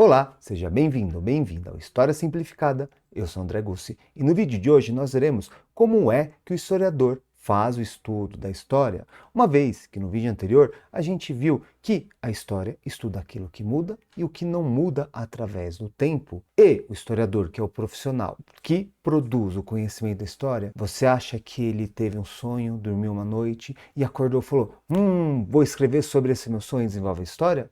Olá, seja bem-vindo ou bem-vinda ao História Simplificada. Eu sou André Gussi e no vídeo de hoje nós veremos como é que o historiador faz o estudo da história, uma vez que no vídeo anterior a gente viu que a história estuda aquilo que muda e o que não muda através do tempo. E o historiador, que é o profissional que produz o conhecimento da história, você acha que ele teve um sonho, dormiu uma noite e acordou e falou: vou escrever sobre esse meu sonho e desenvolve a história?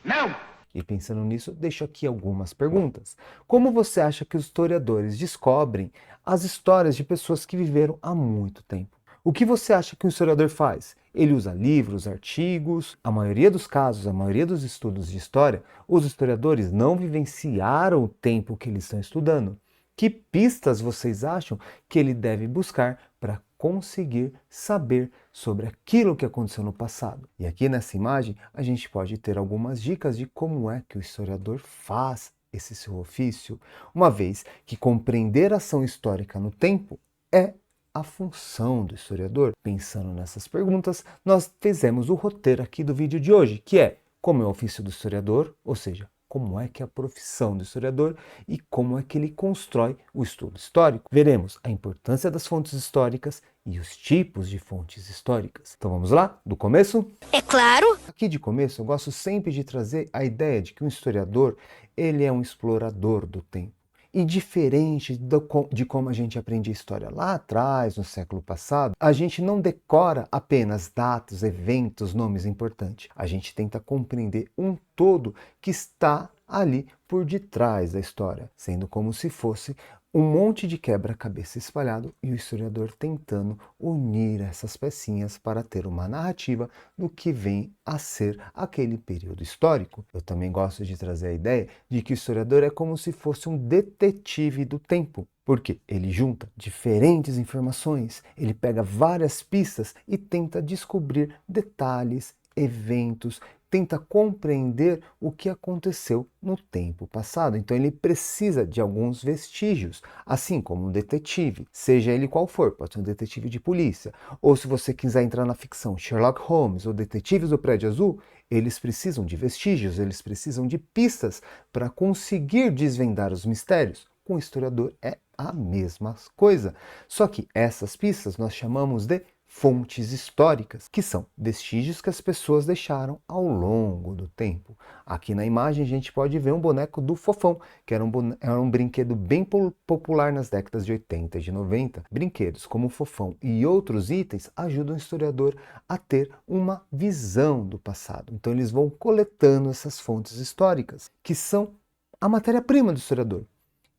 Não! E pensando nisso, deixo aqui algumas perguntas. Como você acha que os historiadores descobrem as histórias de pessoas que viveram há muito tempo? O que você acha que um historiador faz? Ele usa livros, artigos? A maioria dos casos, a maioria dos estudos de história, os historiadores não vivenciaram o tempo que eles estão estudando. Que pistas vocês acham que ele deve buscar para conseguir saber sobre aquilo que aconteceu no passado? E aqui nessa imagem a gente pode ter algumas dicas de como é que o historiador faz esse seu ofício, uma vez que compreender a ação histórica no tempo é a função do historiador. Pensando nessas perguntas, nós fizemos o roteiro aqui do vídeo de hoje, que é como é o ofício do historiador, ou seja, como é que é a profissão do historiador e como é que ele constrói o estudo histórico. Veremos a importância das fontes históricas e os tipos de fontes históricas. Então vamos lá? Do começo? É claro! Aqui de começo eu gosto sempre de trazer a ideia de que um historiador, ele é um explorador do tempo. E diferente de como a gente aprende a história lá atrás, no século passado, a gente não decora apenas datas, eventos, nomes importantes. A gente tenta compreender um todo que está ali por detrás da história, sendo como se fosse um monte de quebra-cabeça espalhado e o historiador tentando unir essas pecinhas para ter uma narrativa do que vem a ser aquele período histórico. Eu também gosto de trazer a ideia de que o historiador é como se fosse um detetive do tempo, porque ele junta diferentes informações, ele pega várias pistas e tenta descobrir detalhes, eventos, tenta compreender o que aconteceu no tempo passado. Então ele precisa de alguns vestígios, assim como um detetive, seja ele qual for, pode ser um detetive de polícia, ou se você quiser entrar na ficção, Sherlock Holmes ou Detetives do Prédio Azul, eles precisam de vestígios, eles precisam de pistas para conseguir desvendar os mistérios. Com o historiador é a mesma coisa, só que essas pistas nós chamamos de fontes históricas, que são vestígios que as pessoas deixaram ao longo do tempo. Aqui na imagem a gente pode ver um boneco do Fofão, que era um brinquedo bem popular nas décadas de 80 e de 90. Brinquedos como o Fofão e outros itens ajudam o historiador a ter uma visão do passado. Então eles vão coletando essas fontes históricas, que são a matéria-prima do historiador.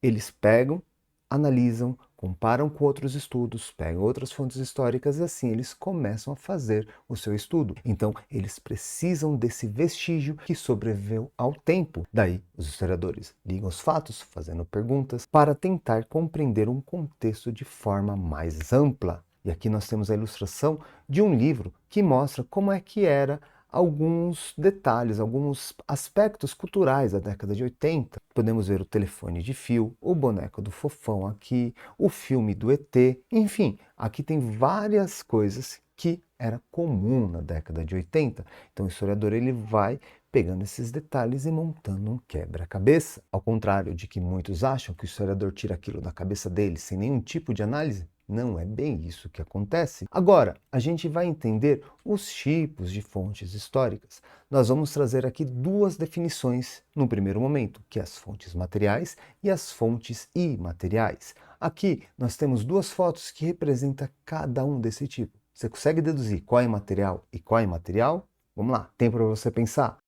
Eles pegam, analisam, comparam com outros estudos, pegam outras fontes históricas e assim eles começam a fazer o seu estudo. Então, eles precisam desse vestígio que sobreviveu ao tempo. Daí, os historiadores ligam os fatos, fazendo perguntas, para tentar compreender um contexto de forma mais ampla. E aqui nós temos a ilustração de um livro que mostra como é que era alguns detalhes, alguns aspectos culturais da década de 80. Podemos ver o telefone de fio, o boneco do Fofão aqui, o filme do ET, enfim, aqui tem várias coisas que era comum na década de 80. Então o historiador ele vai pegando esses detalhes e montando um quebra-cabeça. Ao contrário de que muitos acham que o historiador tira aquilo da cabeça dele sem nenhum tipo de análise, não é bem isso que acontece. Agora, a gente vai entender os tipos de fontes históricas. Nós vamos trazer aqui duas definições no primeiro momento, que é as fontes materiais e as fontes imateriais. Aqui nós temos duas fotos que representam cada um desse tipo. Você consegue deduzir qual é material e qual é imaterial? Vamos lá, tempo para você pensar.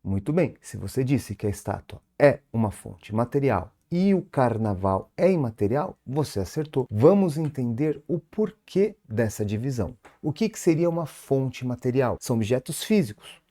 Muito bem, se você disse que a estátua é uma fonte material e o carnaval é imaterial, você acertou. Vamos entender o porquê dessa divisão. O que seria uma fonte material? São objetos físicos,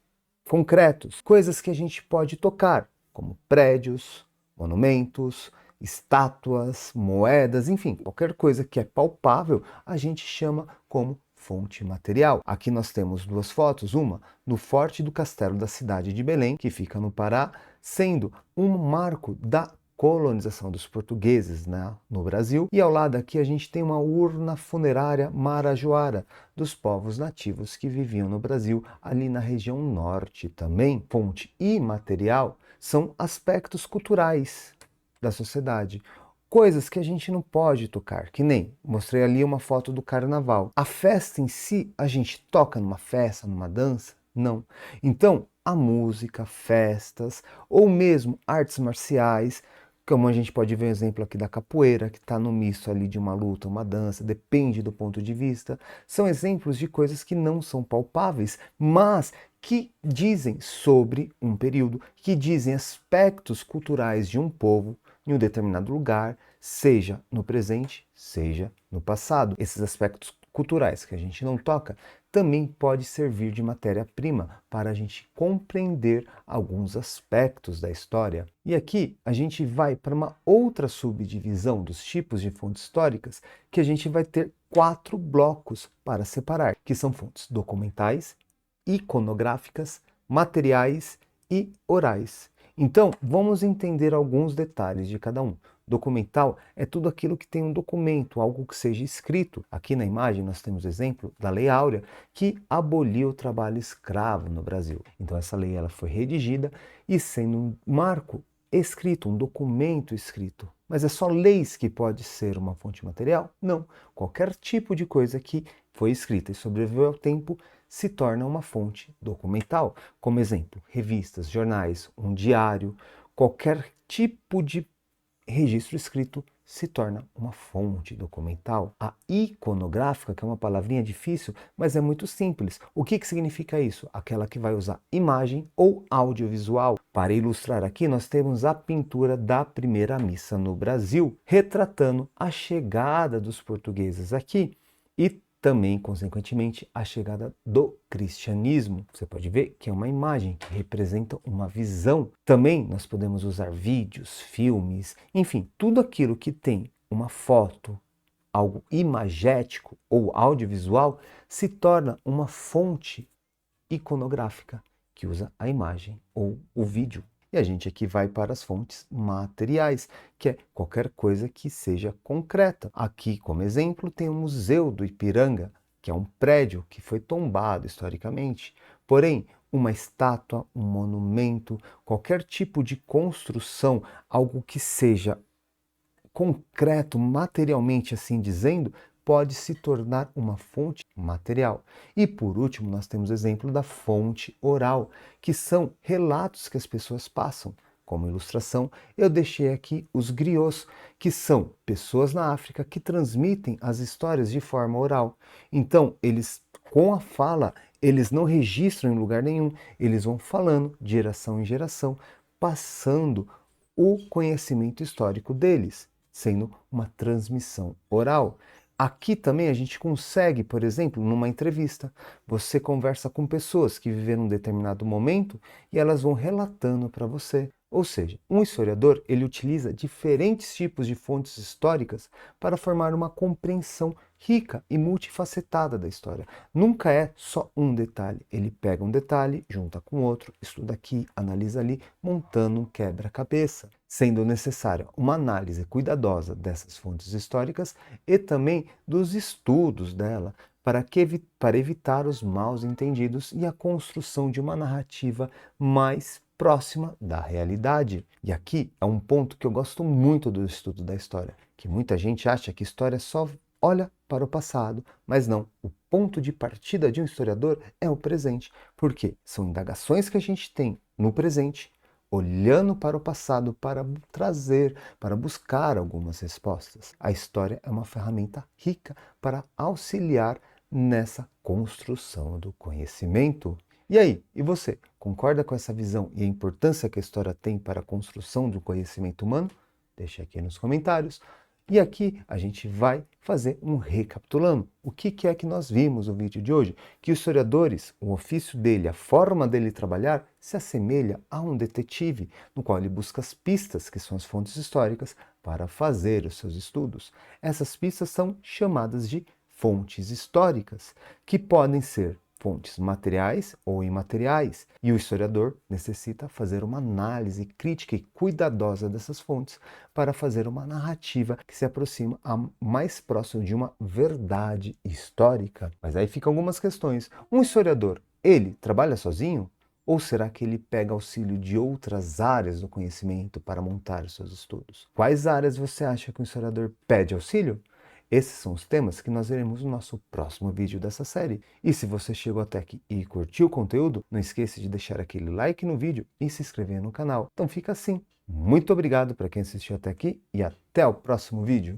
concretos, coisas que a gente pode tocar, como prédios, monumentos, estátuas, moedas, enfim, qualquer coisa que é palpável, a gente chama como fonte material. Aqui nós temos duas fotos, uma no Forte do Castelo da cidade de Belém, que fica no Pará, sendo um marco da colonização dos portugueses, né, no Brasil. E ao lado aqui a gente tem uma urna funerária marajoara dos povos nativos que viviam no Brasil, ali na região norte também. Fonte imaterial são aspectos culturais da sociedade. Coisas que a gente não pode tocar, que nem mostrei ali uma foto do carnaval. A festa em si, a gente toca numa festa, numa dança? Não. Então, a música, festas, ou mesmo artes marciais, como a gente pode ver o exemplo aqui da capoeira, que está no misto ali de uma luta, uma dança, depende do ponto de vista, são exemplos de coisas que não são palpáveis, mas que dizem sobre um período, que dizem aspectos culturais de um povo, em um determinado lugar, seja no presente, seja no passado. Esses aspectos culturais que a gente não toca também pode servir de matéria-prima para a gente compreender alguns aspectos da história. E aqui a gente vai para uma outra subdivisão dos tipos de fontes históricas, que a gente vai ter 4 blocos para separar, que são fontes documentais, iconográficas, materiais e orais. Então, vamos entender alguns detalhes de cada um. Documental é tudo aquilo que tem um documento, algo que seja escrito. Aqui na imagem nós temos o exemplo da Lei Áurea, que aboliu o trabalho escravo no Brasil. Então essa lei ela foi redigida e sendo um marco escrito, um documento escrito. Mas é só leis que pode ser uma fonte material? Não. Qualquer tipo de coisa que foi escrita e sobreviveu ao tempo se torna uma fonte documental. Como exemplo, revistas, jornais, um diário, qualquer tipo de registro escrito se torna uma fonte documental. A iconográfica, que é uma palavrinha difícil, mas é muito simples. O que significa isso? Aquela que vai usar imagem ou audiovisual. Para ilustrar aqui, nós temos a pintura da primeira missa no Brasil, retratando a chegada dos portugueses aqui e também, consequentemente, a chegada do cristianismo. Você pode ver que é uma imagem que representa uma visão. Também nós podemos usar vídeos, filmes, enfim, tudo aquilo que tem uma foto, algo imagético ou audiovisual, se torna uma fonte iconográfica que usa a imagem ou o vídeo. E a gente aqui vai para as fontes materiais, que é qualquer coisa que seja concreta. Aqui, como exemplo, tem o Museu do Ipiranga, que é um prédio que foi tombado historicamente. Porém, uma estátua, um monumento, qualquer tipo de construção, algo que seja concreto, materialmente assim dizendo, pode se tornar uma fonte material. E por último, nós temos o exemplo da fonte oral, que são relatos que as pessoas passam. Como ilustração, eu deixei aqui os griots, que são pessoas na África que transmitem as histórias de forma oral. Então, eles, com a fala, eles não registram em lugar nenhum, eles vão falando de geração em geração, passando o conhecimento histórico deles, sendo uma transmissão oral. Aqui também a gente consegue, por exemplo, numa entrevista, você conversa com pessoas que viveram um determinado momento e elas vão relatando para você. Ou seja, um historiador ele utiliza diferentes tipos de fontes históricas para formar uma compreensão rica e multifacetada da história. Nunca é só um detalhe. Ele pega um detalhe, junta com outro, estuda aqui, analisa ali, montando um quebra-cabeça, sendo necessária uma análise cuidadosa dessas fontes históricas e também dos estudos dela, para evitar os maus entendidos e a construção de uma narrativa mais próxima da realidade. E aqui é um ponto que eu gosto muito do estudo da história, que muita gente acha que história só olha para o passado, mas não. O ponto de partida de um historiador é o presente, porque são indagações que a gente tem no presente, olhando para o passado para trazer, para buscar algumas respostas. A história é uma ferramenta rica para auxiliar nessa construção do conhecimento. E aí, e você? Concorda com essa visão e a importância que a história tem para a construção do conhecimento humano? Deixe aqui nos comentários. E aqui a gente vai fazer um recapitulando. O que é que nós vimos no vídeo de hoje? Que os historiadores, o ofício dele, a forma dele trabalhar, se assemelha a um detetive, no qual ele busca as pistas, que são as fontes históricas, para fazer os seus estudos. Essas pistas são chamadas de fontes históricas, que podem ser fontes materiais ou imateriais, e o historiador necessita fazer uma análise crítica e cuidadosa dessas fontes para fazer uma narrativa que se aproxima mais próximo de uma verdade histórica. Mas aí ficam algumas questões. Um historiador, ele trabalha sozinho? Ou será que ele pega auxílio de outras áreas do conhecimento para montar os seus estudos? Quais áreas você acha que um historiador pede auxílio? Esses são os temas que nós veremos no nosso próximo vídeo dessa série. E se você chegou até aqui e curtiu o conteúdo, não esqueça de deixar aquele like no vídeo e se inscrever no canal. Então fica assim. Muito obrigado para quem assistiu até aqui e até o próximo vídeo.